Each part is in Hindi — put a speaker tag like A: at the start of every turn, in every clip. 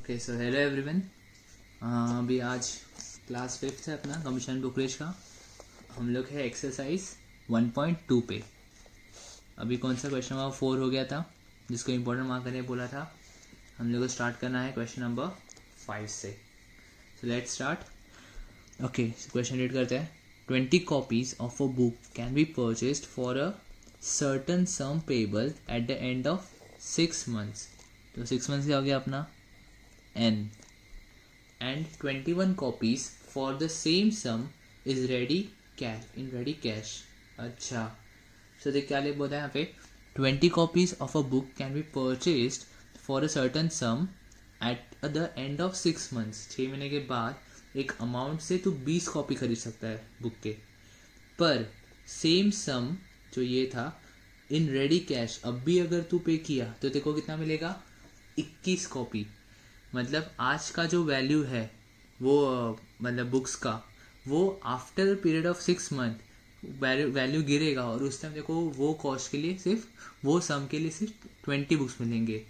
A: Okay so hello everyone. अभी आज क्लास 5th है अपना कमीशन बुकरेज का। हम लोग है एक्सरसाइज 1.2 पे। अभी कौन सा क्वेश्चन नंबर 4 हो गया था जिसको इम्पोर्टेंट मार्क करने बोला था। हम लोग को स्टार्ट करना है क्वेश्चन नंबर 5 से। So let's start. Okay question read करते हैं। 20 copies of a book can be purchased for a certain some payable at the end of 6 months। तो 6 months क्या हो गया अपना n, and 21 copies for the same sum is ready cash। अच्छा so देख क्या लिख बोलता है यहाँ पे 20 copies of a book can be purchased for a certain sum at the end of 6 months। 6 महीने के बाद एक अमाउंट से तू 20 कॉपी खरीद सकता है बुक के, पर सेम सम जो ये था इन रेडी कैश अब भी अगर तू पे किया तो तेरे को कितना मिलेगा 21 कॉपी। मतलब आज का जो वैल्यू है वो मतलब बुक्स का वो after period of 6 month value गिरेगा और उस टाइम देखो वो कॉस्ट के लिए सिर्फ वो सम के लिए सिर्फ 20 बुक्स मिलेंगे।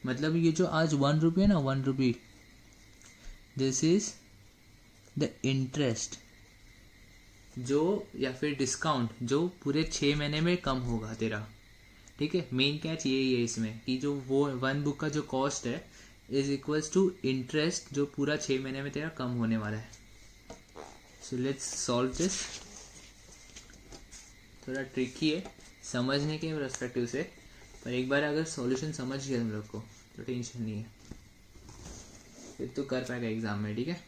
A: मतलब ये जो आज 1 रुपये ना 1 रुपी, दिस इज द इंटरेस्ट जो या फिर डिस्काउंट जो पूरे 6 महीने में कम होगा तेरा। ठीक है, मेन कैच यही है इसमें कि जो वो 1 बुक का जो कॉस्ट है इज इक्वल्स टू इंटरेस्ट जो पूरा 6 महीने में तेरा कम होने वाला है। So let's solve this. थोड़ा ट्रिकी है समझने के पर्सपेक्टिव से, पर एक बार अगर सॉल्यूशन समझ गया तुम लोग को तो टेंशन नहीं है, फिर तो कर पाएगा एग्जाम में। ठीक है,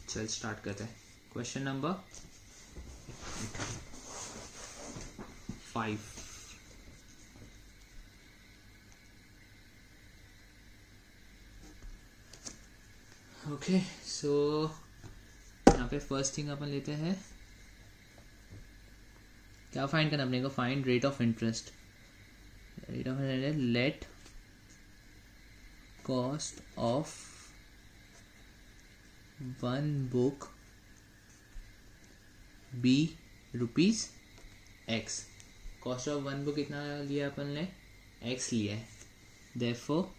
A: चल स्टार्ट करते हैं। Question number 5। ओके सो यहाँ पे फर्स्ट थिंग अपन लेते हैं, क्या फाइंड करना अपने को, find rate of interest. Rate of interest let cost of 1 book be rupees x. Cost of 1 book कितना लिया अपन ने, एक्स लिया है। देयरफॉर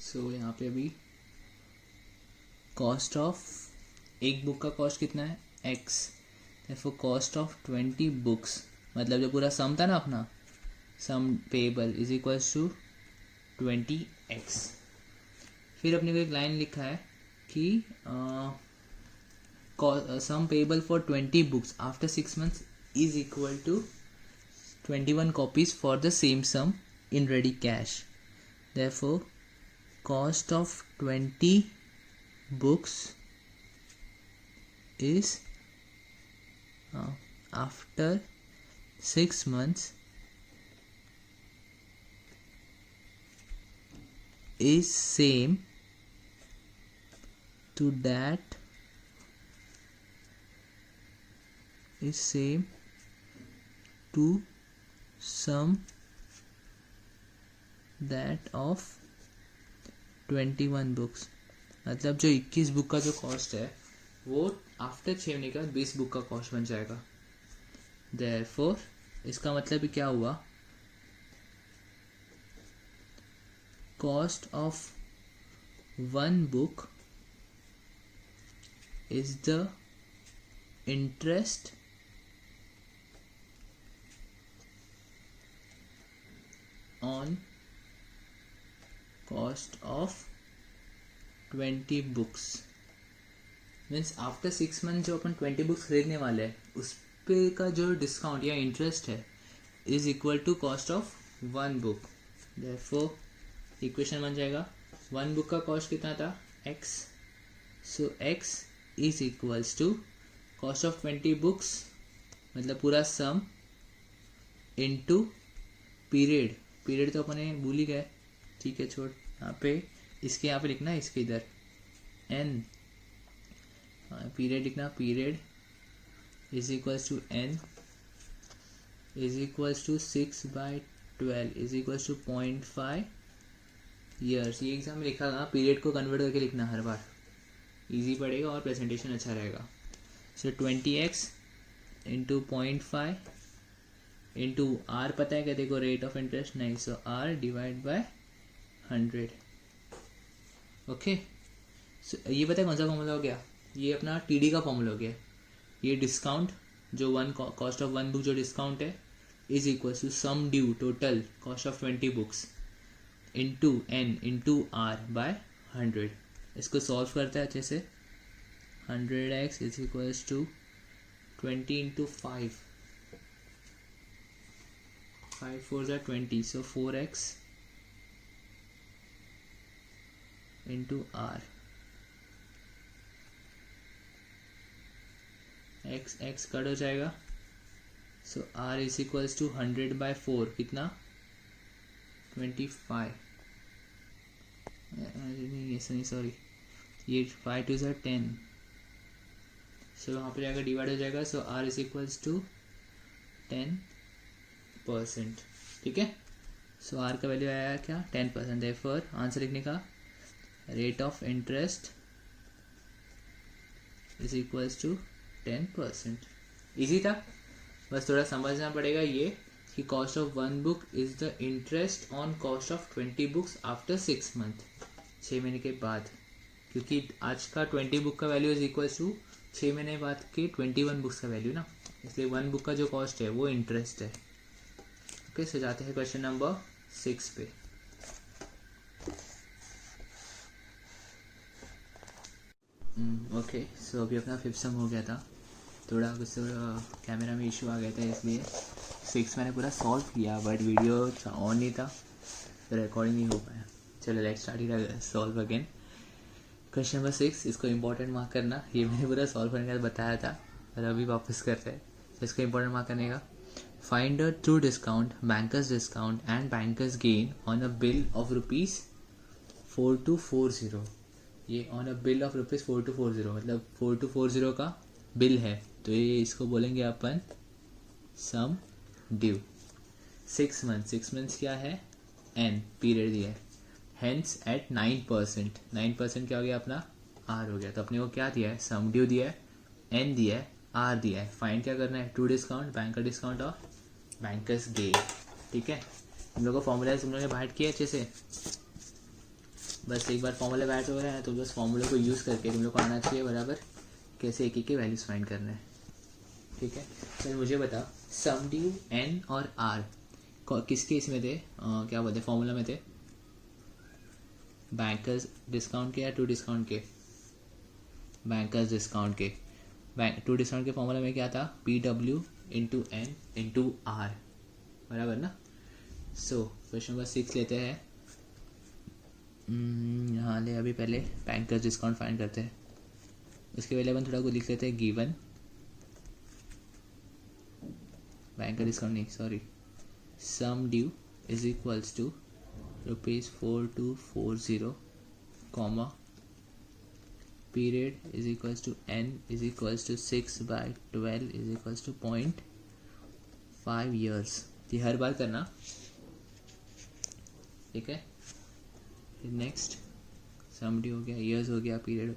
A: सो यहाँ पे अभी कॉस्ट ऑफ एक बुक का कॉस्ट कितना है x, therefore cost of 20 books मतलब जो पूरा सम था ना अपना sum payable is equals to 20x। फिर अपने को एक लाइन लिखा है कि sum payable for 20 books after 6 months is equal to 21 copies for the same sum in ready cash. Therefore cost of 20 books is after 6 months is same to that is same to sum that of 21 books. मतलब जो 21 बुक का जो कॉस्ट है वो आफ्टर 6 महीने के बाद 20 बुक का कॉस्ट बन जाएगा। देयरफॉर इसका मतलब क्या हुआ, cost of 1 book is the interest on cost of 20 books. Means after 6 months जो अपन 20 बुक्स खरीदने वाले हैं उस पे का जो डिस्काउंट या इंटरेस्ट है is equal to cost of 1 book. Therefore equation बन जाएगा 1 बुक का कॉस्ट कितना था x, so x is equals to cost of 20 books मतलब पूरा सम इनटू पीरियड। पीरियड तो अपने भूल ही गए, ठीक है छोड़। यहाँ पे इसके यहाँ पे लिखना है, इसके इधर n पीरियड लिखना, period is equals to n is equals to 6/12 is equals to 0.5 years. ये एग्जाम में लिखा था, पीरियड को कन्वर्ट करके लिखना हर बार, इजी पड़ेगा और प्रेजेंटेशन अच्छा रहेगा। सो 20x इंटू 0.5 इंटू आर पता है क्या देखो, रेट ऑफ इंटरेस्ट नहीं, सो आर डिवाइड बाय 100। ओके, ये पता है कौन सा फॉर्मूला हो गया, ये अपना टीडी का फॉर्मूला हो गया। ये डिस्काउंट जो one cost of one book जो डिस्काउंट है is equal to sum due total cost of 20 books into n into r by 100। इसको सॉल्व करते हैं अच्छे से। 100x is equals to 20 into 5 4 ज़ा 20, so 4x into r. x cut हो जाएगा, so r is equals to 100 by 4 कितना 25। नहीं ऐसा नहीं, सॉरी, ये 5 2 ज़ा 10, सो यहाँ पे जाएगा डिवाइड हो जाएगा, so r is equals to 10%। ठीक है, सो r का वैल्यू आया क्या 10%। देयरफॉर आंसर लिखने का rate of interest is equals to 10%। Easy था, बस थोड़ा समझना पड़ेगा ये कि cost of one book is the interest on cost of 20 books after 6 month, 6 महीने के बाद, क्योंकि आज का 20 बुक का वैल्यू इज इक्वल्स टू 6 महीने बाद के 21 बुक्स का वैल्यू ना, इसलिए वन बुक का जो कॉस्ट है वो इंटरेस्ट है। ओके, सो जाते हैं क्वेश्चन नंबर 6 पे। ओके, सो अभी अपना 5th सम हो गया था, थोड़ा कुछ कैमरा में इशू आ गया था, इसलिए 6 मैंने पूरा सॉल्व किया बट वीडियो ऑन नहीं था, रिकॉर्डिंग नहीं हो पाया। चलो let's start solve again. Question number 6, इसको इम्पोर्टेंट मार्क करना, ये मैंने पूरा सॉल्व करने का बताया था और अभी वापस करते हैं, तो इसको इम्पोर्टेंट मार्क करने का। Find the true discount, bankers discount and bankers gain on a bill of rupees 4240। ये on a bill of rupees 4240 मतलब 4240 का बिल है, तो ये इसको बोलेंगे अपन सम ड्यू। 6 मंथ्स क्या है, एन पीरियड दिया है, हेंस एट 9%। 9% क्या हो गया अपना आर हो गया, तो अपने को क्या दिया है सम ड्यू दिया है, एन दिया है, आर दिया है। फाइंड क्या करना है, ट्रू डिस्काउंट, बैंकर डिस्काउंट और बैंकर्स गेन। ठीक है, हम लोग को फॉर्मूला तुम लोगों ने बाइट किया अच्छे से, बस एक बार फॉर्मूला बैठ हो रहा है तो बस फॉर्मूले को यूज़ करके तुम लोग को आना चाहिए बराबर कैसे एक एक के वैल्यूज फाइंड करना है। ठीक है, फिर मुझे बता सम ड्यू एन और आर किसके इसमें थे, क्या बोलते फॉर्मूला में थे, बैंकर्स डिस्काउंट के या टू डिस्काउंट के, बैंकर्स डिस्काउंट के। टू डिस्काउंट के फॉर्मूला में क्या था, P W into n into r, बराबर ना। सो क्वेश्चन नंबर 6 लेते हैं। यहाँ ले अभी पहले बैंकर्स डिस्काउंट फाइंड करते हैं, उसके पहले अपन थोड़ा कुछ लिख लेते हैं, गिवन बैंकर डिस्काउंट नहीं sorry, sum due is equals to ₹4240, comma period is equals to n is equals to 6/12 is equals to 0.5 years. ये हर बार करना, ठीक है। नेक्स्ट सम ड्यू हो गया, ईयर्स हो गया, period,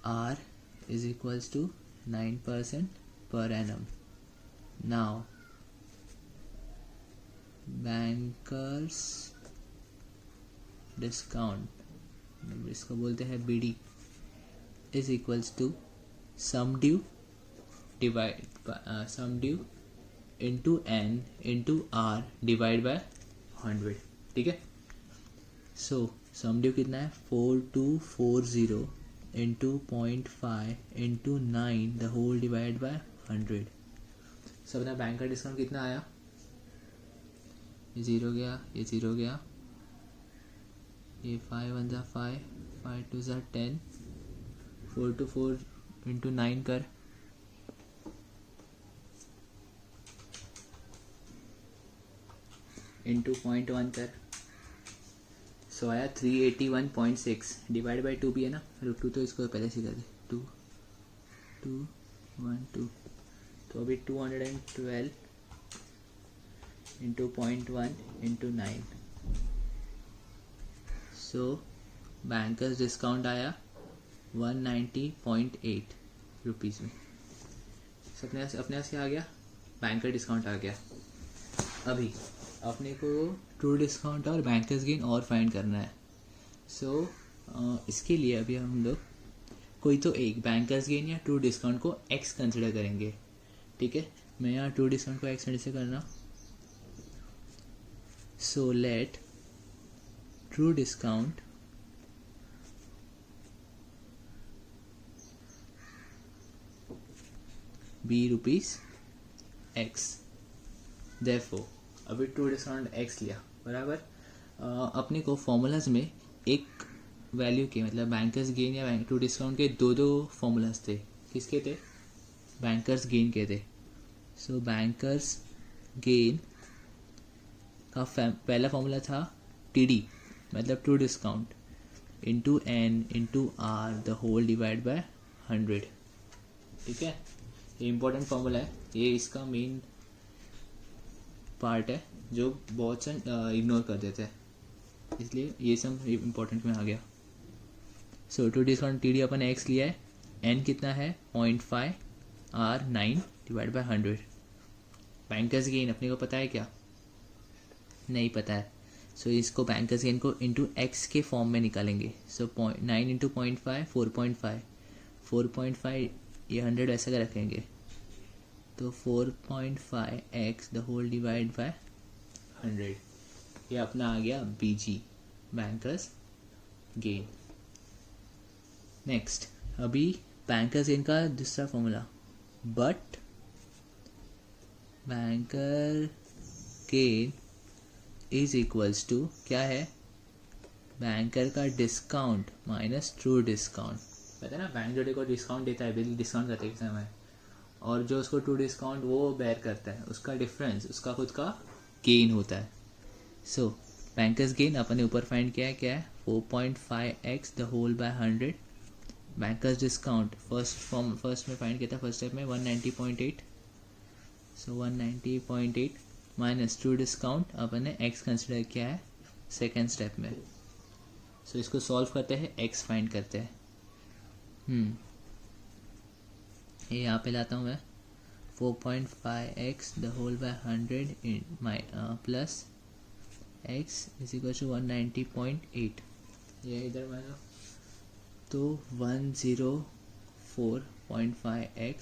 A: R is equals to 9% per annum. Now, bankers discount, इसको बोलते हैं BD, is equals to sum due sum due into N into R divide by 100। ठीक है, सो सम ड्यू कितना है 4240 into 0.5 into 9 the whole divide by 100। सब ना बैंक का डिस्काउंट कितना आया, ये 0 गया, ये 0 गया, ये 5 1 ज़ा 5 5 2 ज़ा 10, 4 to 4 इंटू 9 कर, इंटू 0.1 कर, सो आया 381.6 डिवाइड बाई 2 भी है ना, √2 तो इसको पहले से कर दे, 2 2 1 2, तो अभी 212 इंटू 0.1 इंटू 9, सो बैंकर्स डिस्काउंट आया 190.8 रुपीज़ में। अपने पास क्या आ गया, बैंकर डिस्काउंट आ गया। अभी अपने को ट्रू डिस्काउंट और बैंकर्स गेन और फाइंड करना है। सो इसके लिए अभी हम लोग कोई तो एक बैंकर्स गेन या ट्रू डिस्काउंट को एक्स कंसिडर करेंगे। ठीक है, मैं यहाँ ट्रू डिस्काउंट को एक्स से करना। So let true discount B rupees x. Therefore अभी ट्रू डिस्काउंट एक्स लिया बराबर। अपने को फॉर्मूलाज में एक वैल्यू के मतलब बैंकर्स गेन या ट्रू डिस्काउंट के दो फॉर्मूलाज थे। किसके थे? बैंकर्स गेन के थे। सो बैंकर्स गेन का पहला फॉर्मूला था टीडी मतलब true discount into n into r the whole divide by 100। ठीक है, ये इंपॉर्टेंट फॉर्मूला है, ये इसका मेन पार्ट है जो बहुत से इग्नोर कर देते हैं, इसलिए ये सब इम्पोर्टेंट में आ गया। So true discount T D अपन एक्स लिया है, एन कितना है 0.5 R 9 divide by 100। Bankers gain अपने को पता है क्या? नहीं पता है। सो इसको बैंकर्स गेन को इंटू एक्स के फॉर्म में निकालेंगे। सो 9 इंटू 0.5 4.5 ये 100 ऐसे का रखेंगे तो 4.5 x the whole divide by 100। ये अपना आ गया बीजी बैंकर्स गेन। नेक्स्ट अभी बैंकर्स गेन का दूसरा formula, but banker gain is equals to क्या है? बैंकर का डिस्काउंट माइनस ट्रू डिस्काउंट। पता है ना, बैंक जो को डिस्काउंट देता है, बिल डिस्काउंट करते एग्जाम है, और जो उसको ट्रू डिस्काउंट वो बेयर करता है, उसका डिफरेंस उसका खुद का गेन होता है। सो बैंकर्स गेन अपन ने ऊपर फाइंड किया है, क्या है 4.5x the whole by 100। Bankers discount first में फाइंड किया था, फर्स्ट स्टेप में 190.8। सो 190.8 माइनस ट्रू डिस्काउंट अपन ने x कंसिडर किया है सेकेंड स्टेप में। सो इसको सॉल्व करते हैं, x फाइंड करते हैं। ये यहाँ पे लाता हूँ मैं 4.5x the whole by 100 plus x is equal to 190.8। ये इधर मैं तो 104.5x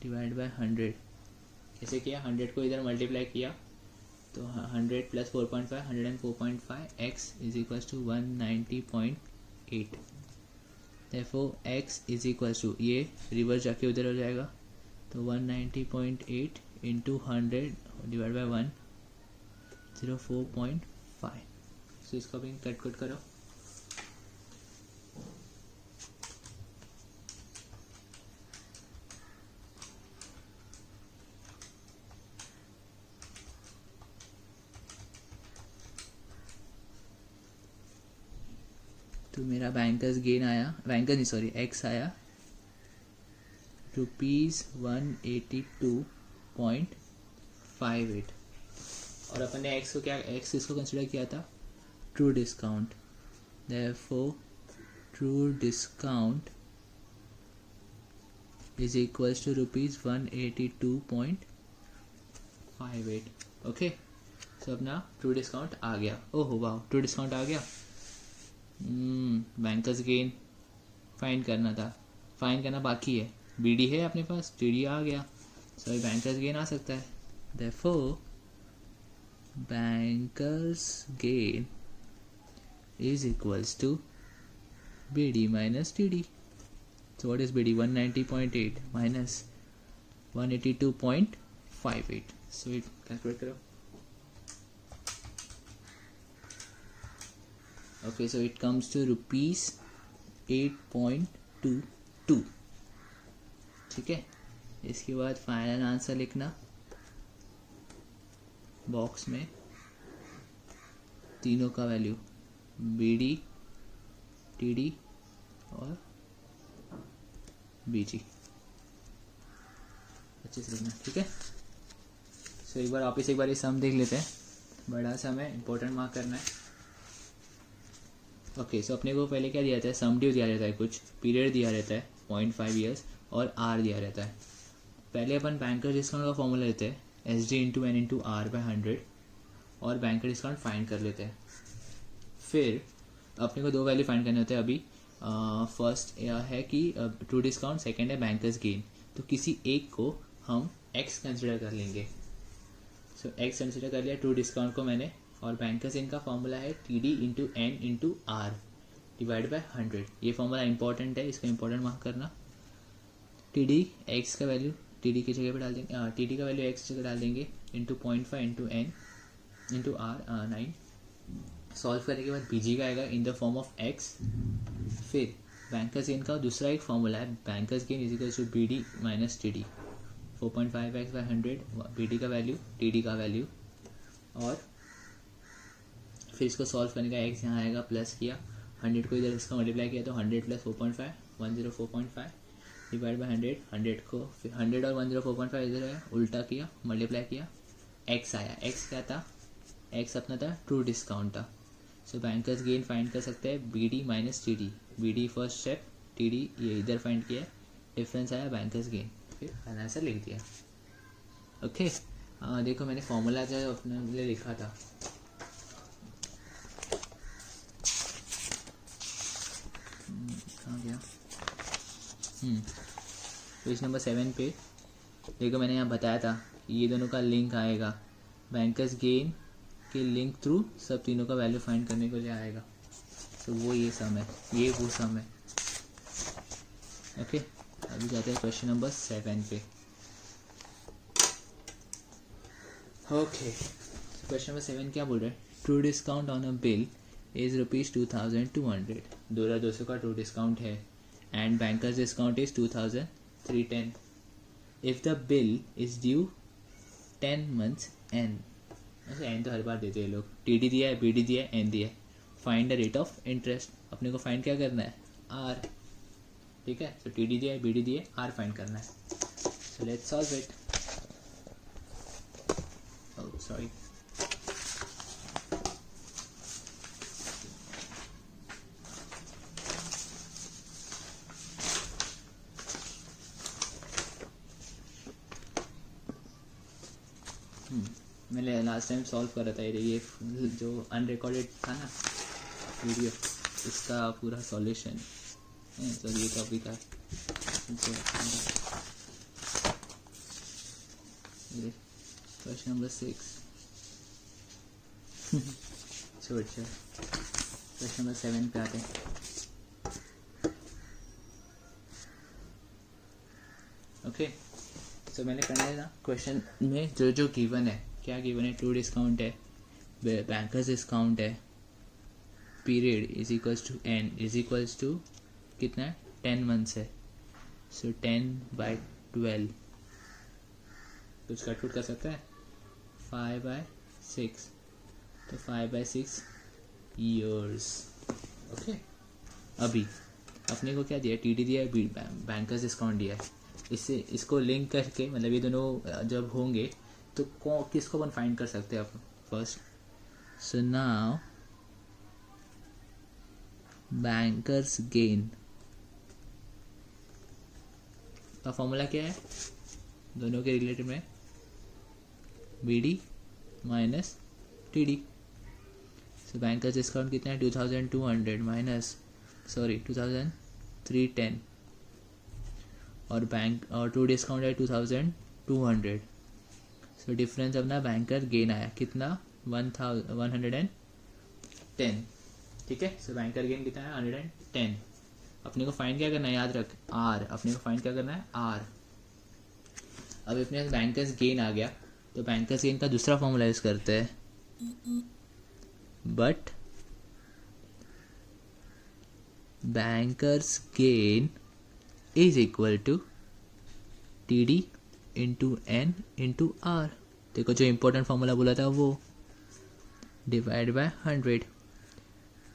A: डिवाइड बाय 100 कैसे किया? 100 को इधर मल्टीप्लाई किया तो 100 plus 4.5 104.5 x is equal to 190.8। therefore x is equal to ये रिवर्स जाके उधर हो जाएगा तो 190.8 इंटू 100 डिवाइड बाय 104.5। सो इसको भी कट करो। तो मेरा बैंकर्स गेन आया, बैंकर्स नहीं सॉरी एक्स आया ₹182.58। और अपन ने एक्स को क्या, एक्स इसको कंसिडर किया था true discount. Therefore true discount is equals to ₹182.58। Okay, so अपना ट्रू डिस्काउंट आ गया। ओहो वाह, ट्रू डिस्काउंट आ गया। बैंकर्स गेन फाइंड करना था, फाइंड करना बाकी है। बीडी है अपने पास, टीडी आ गया, सो बैंकर्स गेन आ सकता है। Therefore bankers gain is equals to BD minus TD. So what is BD? 190.8 minus 182.58। So it calculate करो। Okay, so it comes to ₹8.22। ठीक है, इसके बाद फाइनल आंसर लिखना बॉक्स में, तीनों का वैल्यू बीडी, टीडी और बीजी अच्छे से लिखना। ठीक है, सो एक बार वापस एक बार ये सम देख लेते हैं, बड़ा सम है, इंपॉर्टेंट मार्क करना है। ओके, सो अपने को पहले क्या दिया जाता है? सम ड्यू दिया रहता है, कुछ पीरियड दिया रहता है 0.5 ईयर्स और आर दिया रहता है। पहले अपन बैंकर डिस्काउंट का फॉर्मूला लेते हैं, S D into n into r by 100 और बैंक का डिस्काउंट फाइंड कर लेते हैं। फिर अपने को दो वैल्यू फाइंड करने होते हैं अभी। फर्स्ट है कि ट्रू डिस्काउंट, सेकेंड है बैंकर्स गेन। तो किसी एक को हम एक्स कंसिडर कर लेंगे। सो एक्स कंसिडर कर लिया ट्रू डिस्काउंट को मैंने, और बैंकर्स गेन का फॉर्मूला है T D into n into r divide by 100। ये फॉर्मूला इंपॉर्टेंट है, इसका इंपॉर्टेंट मार्क करना। टी डी एक्स का वैल्यू टी डी की जगह पे डाल देंगे, टी डी का वैल्यू एक्स की जगह डाल देंगे, into 0.5 into n into r 9। Solve करने के बाद बी जी का आएगा in the form of x. फिर बैंकर्स गेन का दूसरा एक फॉर्मूला है, bankers gain is equal to B D minus T D. 4.5x by 100 B D का वैल्यू, टी डी का वैल्यू, और फिर इसको सॉल्व करने का एक्स यहाँ आएगा, प्लस किया 100 को इधर इसका मल्टीप्लाई किया तो 100 प्लस 4.5 104.5 डिवाइड बाय 100। 100 को 100 और 104.5 इधर है, उल्टा किया, मल्टीप्लाई किया, एक्स आया। एक्स क्या था? एक्स अपना था ट्रू डिस्काउंट था। सो बैंकर्स गेन फाइंड कर सकते हैं B D minus T D. B D first step, T D ये इधर फाइंड किया, डिफरेंस आया बैंकर्स गेन, फिर आंसर लिख दिया। ओके देखो मैंने फॉर्मूला जो अपने लिए लिखा था, कहाँ गया, पेज नंबर 7 पे देखो मैंने यहाँ बताया था ये दोनों का लिंक आएगा, बैंकर्स गेन के लिंक थ्रू सब तीनों का वैल्यू फाइंड करने को लिए आएगा। तो वो ये सम है, ये वो सम है। ओके अभी जाते हैं क्वेश्चन नंबर 7 पे। ओके क्वेश्चन नंबर 7 क्या बोल रहे हैं? True discount on a bill is ₹2200। 2200 का ट्रू डिस्काउंट है and bankers discount is 2310। If the bill is due 10 months n, ऐसे एन तो हर बार देते हैं लोग, टी डी दिया है, बी डी दिया है, एन दिया है, find the rate of interest. अपने को फाइंड क्या करना है? आर। ठीक है, तो टी डी दिया है, बी डी दिया है, आर फाइंड करना है। So let's solve it. Oh sorry, मैंने लास्ट टाइम सॉल्व कर रहा था ये जो अनरिकॉर्डेड था ना वीडियो, इसका पूरा सॉल्यूशन। तो ये टॉपिक है क्वेश्चन नंबर 6। छोड़ क्वेश्चन नंबर 7 पे आते हैं। ओके तो मैंने करना है ना, क्वेश्चन में जो जो गिवन है, क्या गिवन है? ट्रू डिस्काउंट है, बैंकर्स डिस्काउंट है, period is equals to n is equals to कितना है? 10 months है। सो 10/12 कुछ कट कर सकता है, 5/6 तो 5/6 years। ओके अभी अपने को क्या दिया? टी डी दिया है, बैंकर्स डिस्काउंट दिया है। इससे इसको लिंक करके मतलब ये दोनों जब होंगे तो किसको अपन फाइंड कर सकते हैं अपन first? So now bankers gain का फॉर्मूला क्या है दोनों के रिलेटेड में? B D minus T D. So bankers discount कितना है? 2200 माइनस 2310 और बैंक और ट्रू डिस्काउंट है 2200। सो डिफरेंस अपना बैंकर गेन आया कितना? 110। ठीक है, सो बैंकर गेन कितना है? 110। अपने को फाइंड क्या करना है? याद रख, आर। अपने को फाइंड क्या करना है? आर। अब अपने बैंकर्स गेन आ गया तो बैंकर्स गेन का दूसरा फॉर्मूला यूज करते हैं, but bankers gain is equal to T D into n into r. देखो जो इंपॉर्टेंट फॉर्मूला बोला था वो, डिवाइड बाय 100।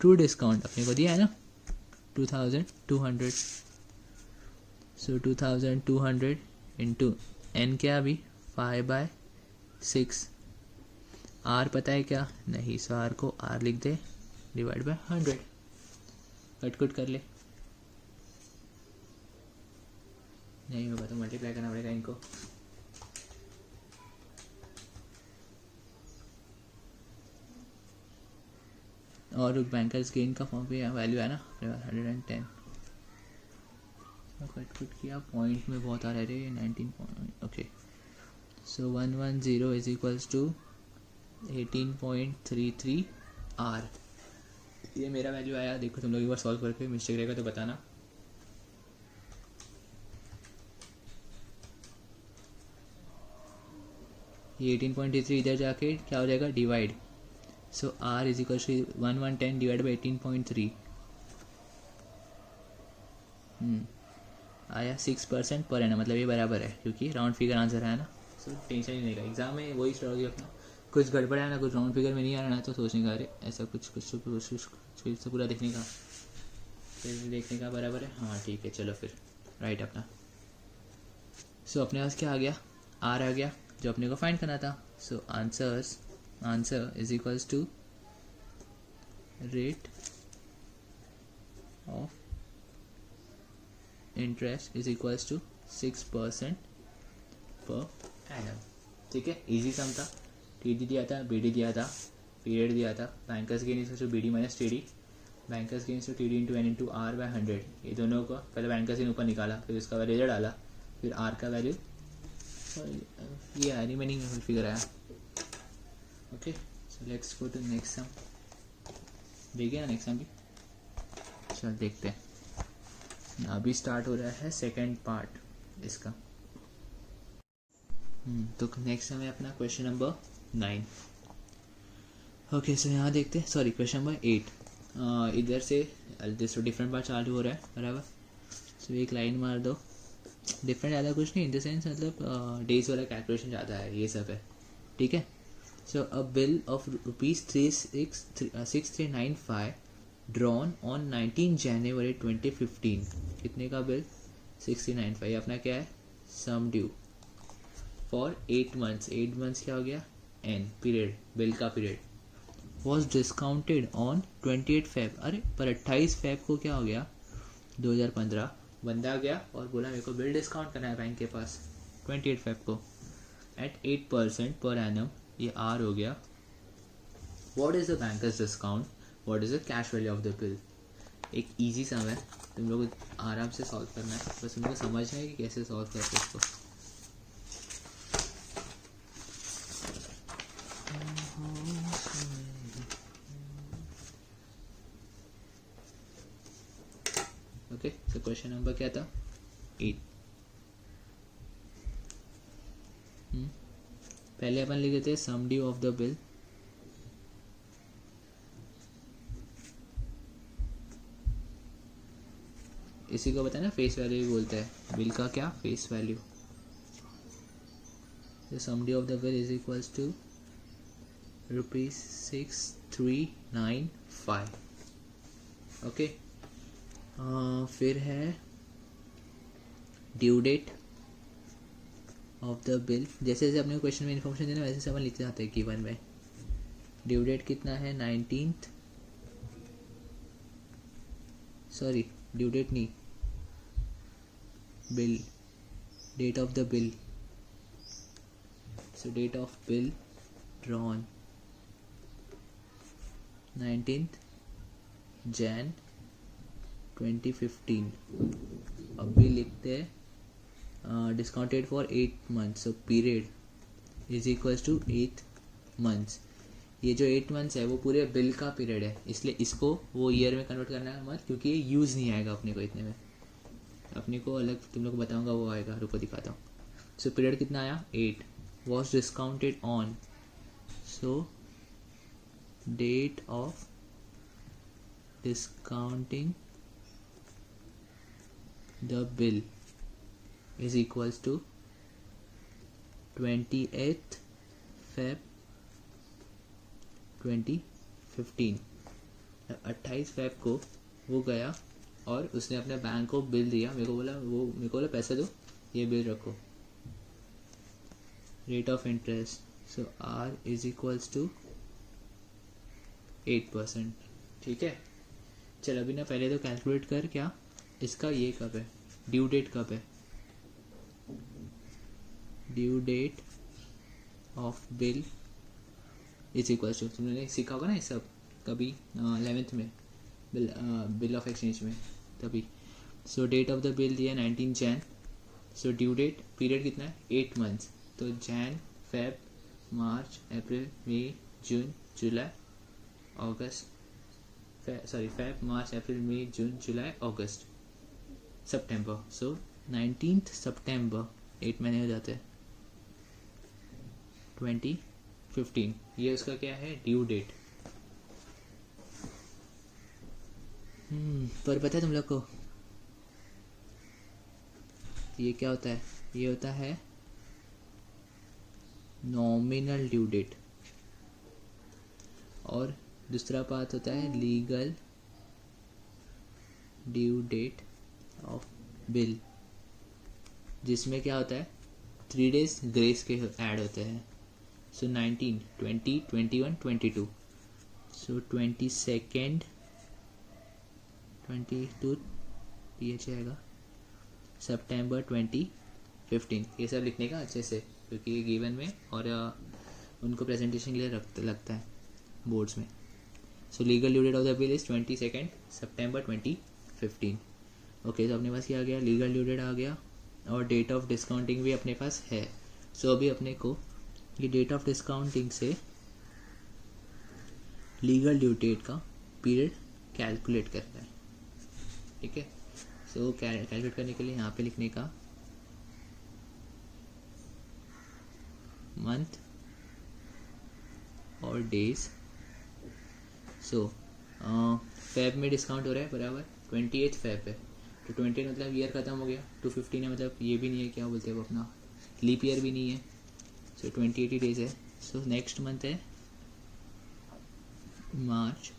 A: ट्रू डिस्काउंट अपने को दिया है ना 2200। सो 2200 इंटू एन क्या? अभी 5/6। आर पता है क्या? नहीं। सो आर को आर लिख दे, डिवाइड बाय 100। कट कर ले, नहीं होगा तो मल्टीप्लाई करना पड़ेगा इनको। और बैंकर्स गेन का फॉर्म पे वैल्यू है ना अपने पास 110, कट किया पॉइंट में बहुत आ रहा है रे 19 point. Okay so 110 is equals to 18.33 r. ये मेरा वैल्यू आया, देखो तुम लोग एक बार सॉल्व करके मिस्टेक रहेगा तो बताना। ये 18.33 इधर जाके क्या हो जाएगा divide, so r is equal to 1110 divide by 18.3 आया 6% पर एनम, मतलब ये बराबर है क्योंकि राउंड फिगर आंसर है ना। सो टेंशन ही नहीं रहेगा, एग्जाम में वही स्ट्रॉगी अपना, कुछ गड़बड़ है ना, कुछ राउंड फिगर में नहीं आ रहा ना तो सोचने का अरे ऐसा कुछ से पूरा देखने का, फिर देखने का बराबर है, हाँ ठीक है चलो फिर राइट अपना। सो अपने पास क्या आ गया, आर आ गया जो अपने को फाइंड करना था। So answer is equals to rate of interest is equals to 6% per annum. ठीक है, इजी सम था। टीडी दिया था, बीडी दिया था, पीरियड दिया था, bankers gain is to BD minus TD, bankers gain to TD into n into r by 100। ये दोनों को पहले बैंकर्स गेन ऊपर निकाला, फिर उसका वैल्यू इधर डाला, फिर आर का वैल्यू ये रिमेनिंग फिगर आया। Okay so let's go to next sum. देखिए ना नेक्स्ट सम भी, चल देखते हैं। अभी स्टार्ट हो रहा है सेकंड पार्ट इसका। तो नेक्स्ट समय अपना क्वेश्चन नंबर 9। ओके सो यहाँ देखते हैं, सॉरी क्वेश्चन नंबर 8। इधर से दिस डिफरेंट पार्ट चालू हो रहा है बराबर। सो एक लाइन मार दो, डिफरेंट ज़्यादा कुछ नहीं इन द सेंस, मतलब डेज वाला कैलकुलेशन ज़्यादा है, ये सब है ठीक है। So a bill of ₹6395 drawn on 19 January 2015। कितने का बिल, 695। अपना क्या है, sum due for 8 months। 8 months क्या हो गया, एन पीरियड, बिल का पीरियड वॉज डिस्काउंटेड ऑन 28 Feb। अरे पर 28 Feb को क्या हो गया 2015, बंदा गया और बोला मेरे को बिल डिस्काउंट करना है बैंक के पास 28 Feb को एट 8% पर एनम, ये आर हो गया। What is the bankers discount, what is the cash value of the bill. एक इजी सम है, तुम लोग आराम से सॉल्व करना है, बस तुमको समझना है कि कैसे सॉल्व करते इसको। ओके सो क्वेश्चन नंबर क्या था 8। पहले अपन लिख देते हैं सम ड्यू ऑफ द बिल। इसी को बताया ना फेस वैल्यू भी बोलते हैं, बिल का क्या face value. The sum due of the bill is equals to ₹6395। Okay फिर है due date of the bill. जैसे जैसे अपने क्वेश्चन में इन्फॉर्मेशन देना वैसे से अपन लिखते जाते हैं गिवन में। ड्यू डेट कितना है 19th, सॉरी ड्यू डेट नहीं, bill, date of the bill. So date of bill drawn 19th Jan 2015। अब भी लिखते हैं discounted for 8 months, so period is equals to 8 months। ये जो 8 months है वो पूरे बिल का पीरियड है, इसलिए इसको वो ईयर में कन्वर्ट करना है मत, क्योंकि ये यूज़ नहीं आएगा अपने को इतने में, अपने को अलग तुम लोग को बताऊंगा वो आएगा, रुको दिखाता हूँ। सो पीरियड कितना आया 8, was discounted on, so date of discounting the bill is equals to 28th Feb 2015। 28 Feb को वो गया और उसने अपने बैंक को बिल दिया, मेरे को बोला पैसे दो, ये बिल रखो। Rate of interest, so r is equals to 8%। ठीक है चल अभी ना पहले तो कैलकुलेट कर क्या इसका ये कब है, ड्यू डेट कब है। Due date of bill is equal to, तुमने सीखा होगा ना ये सब, कभी 11th में बिल ऑफ एक्सचेंज में तभी. So date of the bill दिया 19 Jan. So due date period कितना है 8 मंथ्स. तो Jan, Feb, March, April, May, June, July, August, Feb, March, April, May, June, July, August, September. So 19th September 8 महीने हो जाते हैं. 2015 ये उसका क्या है ड्यू डेट. पर पता है तुम लोग को ये क्या होता है? ये होता है नॉमिनल ड्यू डेट. और दूसरा पार्ट होता है legal due date of bill, जिसमें क्या होता है 3 days ग्रेस के ऐड होते हैं. सो 19, 20, 21, 22. सो 22nd 22 PH आएगा सितंबर 2015. ये सब लिखने का अच्छे से, क्योंकि ये गिवन में और उनको प्रेजेंटेशन के लिए लगता है बोर्ड्स में. So legal due date of the bill is 22nd September 2015. Okay, तो अपने पास क्या आ गया? लीगल ड्यू डेट आ गया और डेट ऑफ डिस्काउंटिंग भी अपने पास है. सो अभी अपने को ये डेट ऑफ डिस्काउंटिंग से लीगल ड्यू डेट का पीरियड कैलकुलेट करना है. ठीक है. सो कैलकुलेट करने के लिए यहाँ पे लिखने का मंथ और डेज. सो फेब में डिस्काउंट हो रहा है बराबर 28 फेब है. तो 28 मतलब ईयर ख़त्म हो गया. 215 है मतलब ये भी नहीं है, क्या बोलते हैं वो अपना लीप ईयर भी नहीं है. सो 28 डेज है. सो नेक्स्ट मंथ है मार्च,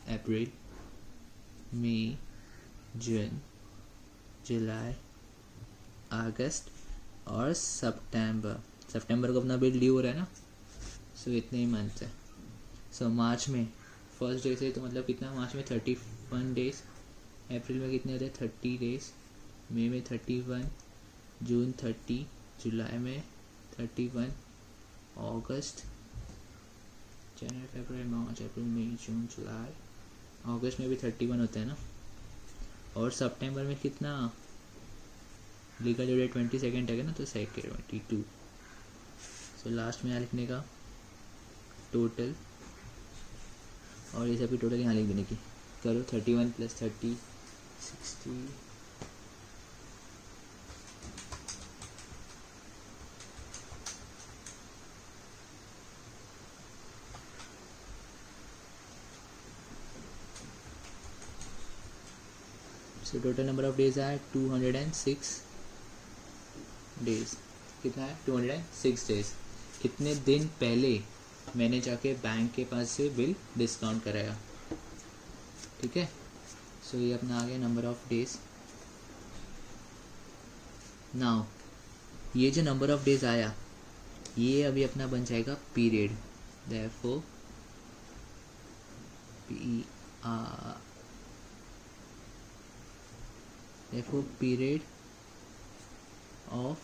A: अप्रैल, मई, जून, जुलाई, अगस्त और सितंबर को अपना बिल ड्यू हो रहा है ना. सो इतने ही मंथ है. सो मार्च में फर्स्ट डे से तो मतलब कितना मार्च में 31 डेज, अप्रैल में कितने होते हैं 30 डेज, मई में 31, जून 30, जुलाई में 31, अगस्त, जनवरी, फरवरी, मार्च, अप्रैल, मई, जून, जुलाई, अगस्त में भी 31 होते हैं ना. और सितंबर में कितना लीगल ड्यू डेट 22nd है ना, तो 22. सो लास्ट में यहाँ लिखने का टोटल, और ये सभी टोटल यहाँ लिख देने की. करो 31 + 30 60. So total number of days है 206 डेज. कितना है 206 डेज. कितने दिन पहले मैंने जाके बैंक के पास से बिल डिस्काउंट कराया. ठीक है. सो ये अपना आ गया नंबर ऑफ डेज. नाउ ये जो नंबर ऑफ डेज आया ये अभी अपना बन जाएगा period. Therefore period of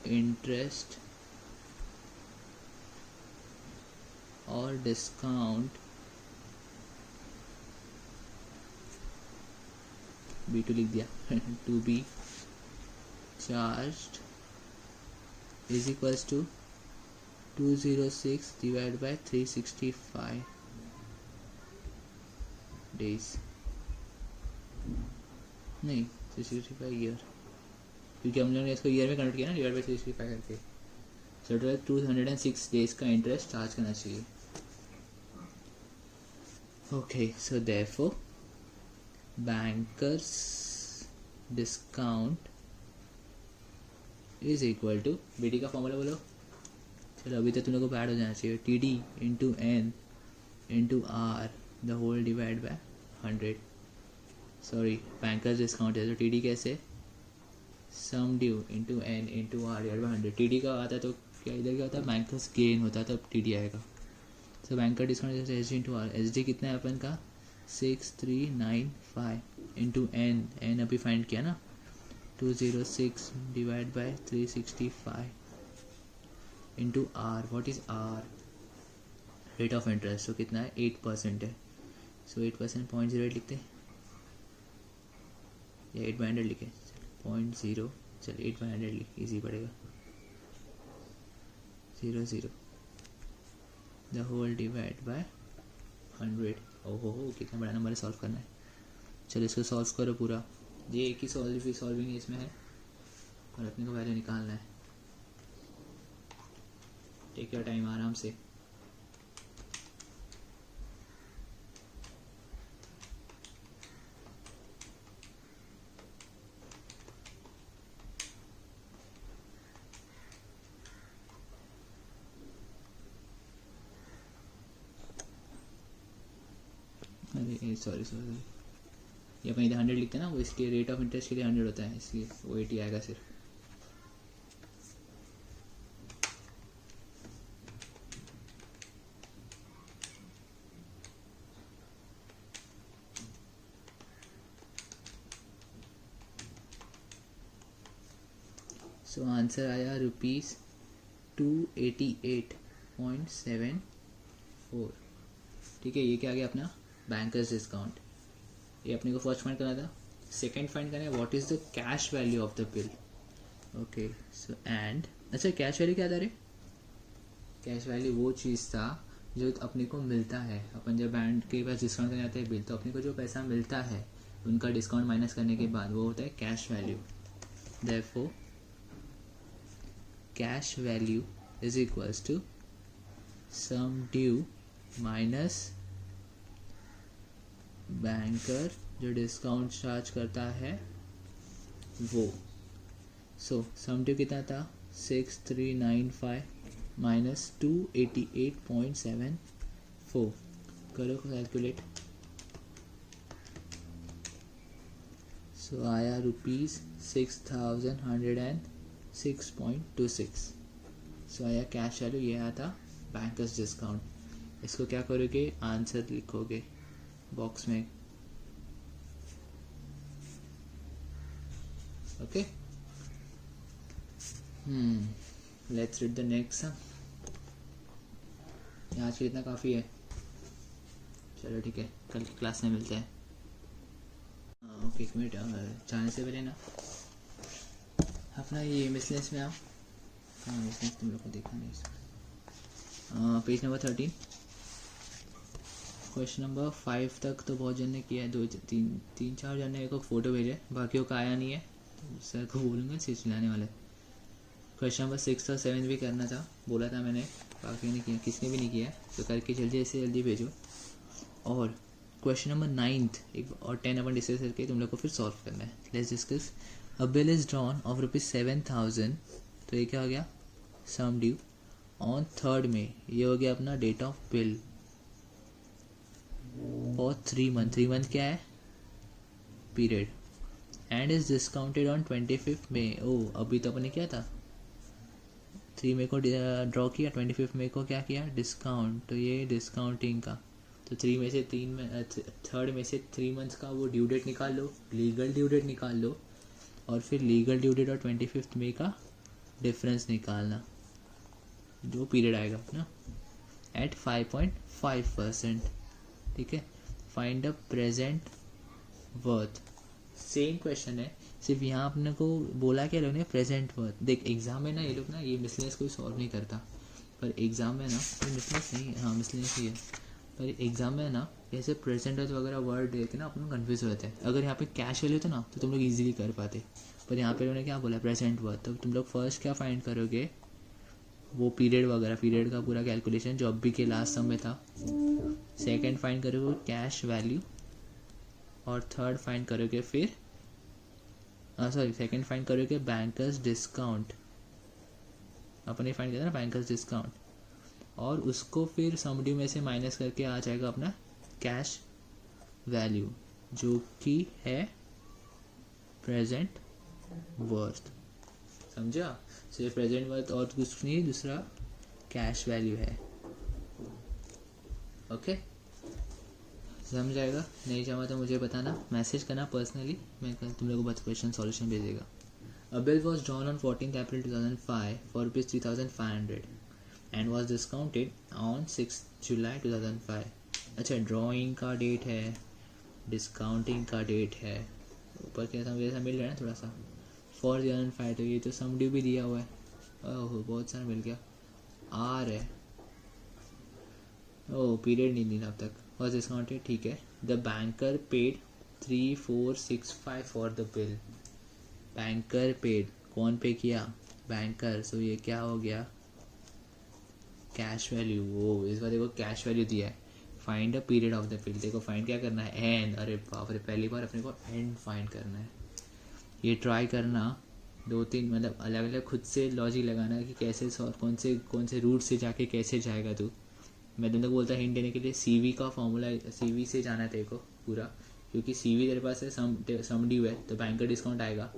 A: interest और डिस्काउंट B2 लिख दिया to be charged is equals to 206 divide by 365 days. नहीं 365 ईयर, क्योंकि हम लोगों ने इसको ईयर में कन्वर्ट किया ना डिवाइड बाय 365 करके. सो टोटल 206 डेज का इंटरेस्ट चार्ज करना चाहिए. Okay. So therefore bankers discount is equal to BD का फॉर्मूला बोलो. चलो अभी तो तुम लोग को ऐड हो जाना चाहिए. TD into N into R the whole divide by 100. Sorry bankers discount है तो TD कैसे sum due into N into R divide by 100. TD का आता तो क्या इधर क्या होता है बैंकर्स गेन होता है तब TD आएगा. So banker discount H D into R. H D कितना है अपन का 6395 इंटू N. N अभी फाइंड किया ना 206 divide by 365 into R. What is R? Rate of interest. तो कितना है? 8% है. सो 8% 0.08 लिखते हैं या 8/100 लिखे. 0.0. चलिए 8/100 लिख, इजी पड़ेगा. 0 द होल डिवाइड बाय 100. ओहो कितना बड़ा नंबर है, सॉल्व करना है. चलो इसको सॉल्व करो पूरा. ये एक ही सॉल्विंग इसमें है और अपने को वैल्यू निकालना है. टेक योर टाइम, आराम से. अरे सॉरी ये अपन इधर 100 लिखते हैं ना, वो इसके रेट ऑफ इंटरेस्ट के लिए 100 होता है, इसलिए वो 80 आएगा सिर्फ. सो आंसर आया ₹288.74. ठीक है, ये क्या आ गया अपना बैंकर्स डिस्काउंट. ये अपने को फर्स्ट फाइंड करना था. सेकंड फाइंड करना है what is the cash value of the bill. Okay so and अच्छा कैश वैल्यू क्या था रे? कैश वैल्यू वो चीज़ था जो अपने को मिलता है. अपन जब बैंक के पास डिस्काउंट करने जाते हैं बिल, तो अपने को जो पैसा मिलता है उनका डिस्काउंट माइनस करने के बाद वो होता है cash value. Therefore cash value is equals to sum due minus banker जो डिस्काउंट चार्ज करता है वो. सो सम ड्यू कितना था? 6395 माइनस 288.74. करो कैलकुलेट. सो आया ₹6106.26. सो आया कैश वैल्यू. ये आया था बैंकर्स डिस्काउंट. इसको क्या करोगे? आंसर लिखोगे बॉक्स में. Okay let's read the next sum. आज के इतना काफ़ी है. चलो ठीक है, कल की क्लास में मिलते हैं. ओके एक मिनट, जाने से पहले ना अपना ये मिसलेंस में आप मिसलेंस तुम लोग को देखा नहीं. पेज नंबर 13 क्वेश्चन नंबर 5 तक तो बहुत जन ने किया है. 2-3-4 जन ने एक फ़ोटो भेजे, बाकियों का आया नहीं है. तो सर को बोलूँगा सिर्फ चिल्लाने वाले. क्वेश्चन नंबर 6 और 7 भी करना था, बोला था मैंने, बाकी ने किया, किसने भी नहीं किया. तो करके जल्दी से जल्दी भेजो. और क्वेश्चन नंबर 9 एक और 10 अपन डिस्कस करके तुम लोग को फिर सॉल्व करना है. Let's discuss. A bill is drawn of ₹7,000. तो ये क्या हो गया? सम ड्यू ऑन 3rd में. ये हो गया अपना date of bill for 3 month. 3 month क्या है? Period. And is discounted on 25 May. ओ अभी तो अपने क्या था? 3 मई को ड्रॉ किया, 25 मई को क्या किया? डिस्काउंट. तो ये डिस्काउंटिंग का. तो 3 में से 3rd में से 3 मंथ्स का वो ड्यू डेट निकाल लो, लीगल ड्यू डेट निकाल लो, और फिर लीगल ड्यू डेट और 25 मई का डिफरेंस निकालना, जो पीरियड आएगा ना, एट 5.5%. ठीक है. Find the present worth. Same question है, सिर्फ यहाँ अपने को बोला क्या लोग ने? Present worth. देख एग्जाम में ना ये लोग ना ये मिसलेंस कोई सॉल्व नहीं करता, पर एग्जाम में ना कोई मिसलेंस नहीं, हाँ मिसलेंस ही है, पर एग्जाम में ना ऐसे प्रेजेंट वर्थ वगैरह वर्ड देख के ना अपन कन्फ्यूज हो जाते हैं. अगर यहाँ पे कैश वैल्यू होता ना तो तुम लोग इजीली कर पाते, पर यहाँ पे उन्होंने क्या बोला? Present worth. तो तुम लोग फर्स्ट क्या फाइंड करोगे? वो पीरियड वगैरह, पीरियड का पूरा कैलकुलेशन जो अभी के लास्ट सम में था. सेकंड फाइंड करोगे कैश वैल्यू, और थर्ड फाइंड करोगे फिर सेकंड फाइंड करोगे बैंकर्स डिस्काउंट. अपने फाइंड किया था ना बैंकर्स डिस्काउंट, और उसको फिर समडी में से माइनस करके आ जाएगा अपना कैश वैल्यू, जो कि है प्रेजेंट वर्थ. समझा? सिर्फ प्रेजेंट वर्थ और कुछ नहीं, दूसरा कैश वैल्यू है. ओके समझ जाएगा. नहीं जमा तो मुझे बताना, मैसेज करना पर्सनली, मैं कल तुम लोगों को क्वेश्चन सॉल्यूशन भेजेगा. A bill was drawn on 14th April 2005 for rupees 3,500 and was discounted on 6th July 2005. अच्छा, ड्राइंग का डेट है, डिस्काउंटिंग का डेट है, ऊपर कैसा वैसा मिल रहा है ना थोड़ा सा, फॉर 2005, तो ये तो सम ड्यू भी दिया हुआ है, ओह बहुत सारा मिल गया, आर है, ओह पीरियड नहीं दिया अब तक, वॉज डिस्काउंटेड, ठीक है। The banker paid 3465 for the bill, banker paid, कौन पे किया, बैंकर, सो ये क्या हो गया, कैश वैल्यू, वो इस बार देखो कैश वैल्यू दिया है, find a period of the bill, देखो फाइंड क्या करना है, एंड, अरे बाप रे पहली बार अपने को एंड फाइंड करना है, ये ट्राई करना, 2-3 मतलब अलग अलग खुद से लॉजिक लगाना कि कैसे सॉल्व, कौन से रूट से जाके कैसे जाएगा तू। मैं तुम लोग बोलता हिंट देने के लिए, CV का फॉर्मूला, CV से जाना है तेरे को पूरा, क्योंकि CV तेरे पास है, सम ड्यू है तो बैंकर डिस्काउंट आएगा,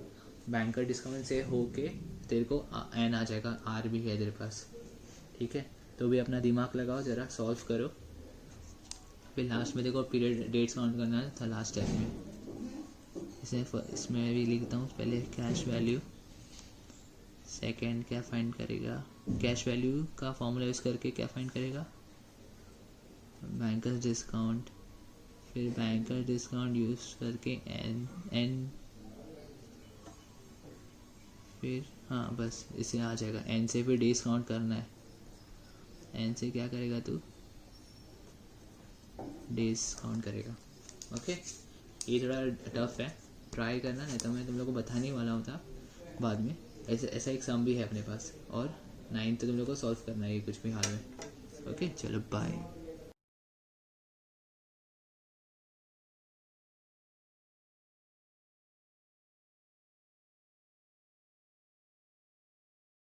A: बैंकर डिस्काउंट से होके तेरे को एन आ जाएगा, आर भी है तेरे पास, ठीक है। तो भी अपना दिमाग लगाओ ज़रा, सॉल्व करो, फिर लास्ट में देखो पीरियड डेट्स काउंट करना था लास्ट स्टेप में, इसमें भी लिखता हूँ पहले कैश वैल्यू, सेकंड क्या फाइंड करेगा, कैश वैल्यू का फॉर्मूला यूज़ करके क्या फाइंड करेगा, बैंकर डिस्काउंट, फिर बैंकर डिस्काउंट यूज करके एन, फिर हाँ बस इसे आ जाएगा, एन से फिर डेज काउंट करना है, एन से क्या करेगा तू, डेज काउंट करेगा, ओके। ये थोड़ा टफ है, ट्राई करना, नहीं तो मैं तुम लोग को बताने वाला हूँ था बाद में, ऐसा एक सम भी है अपने पास, और 9 तो तुम लोग को सॉल्व करना है ये कुछ भी हाल में, ओके चलो बाय।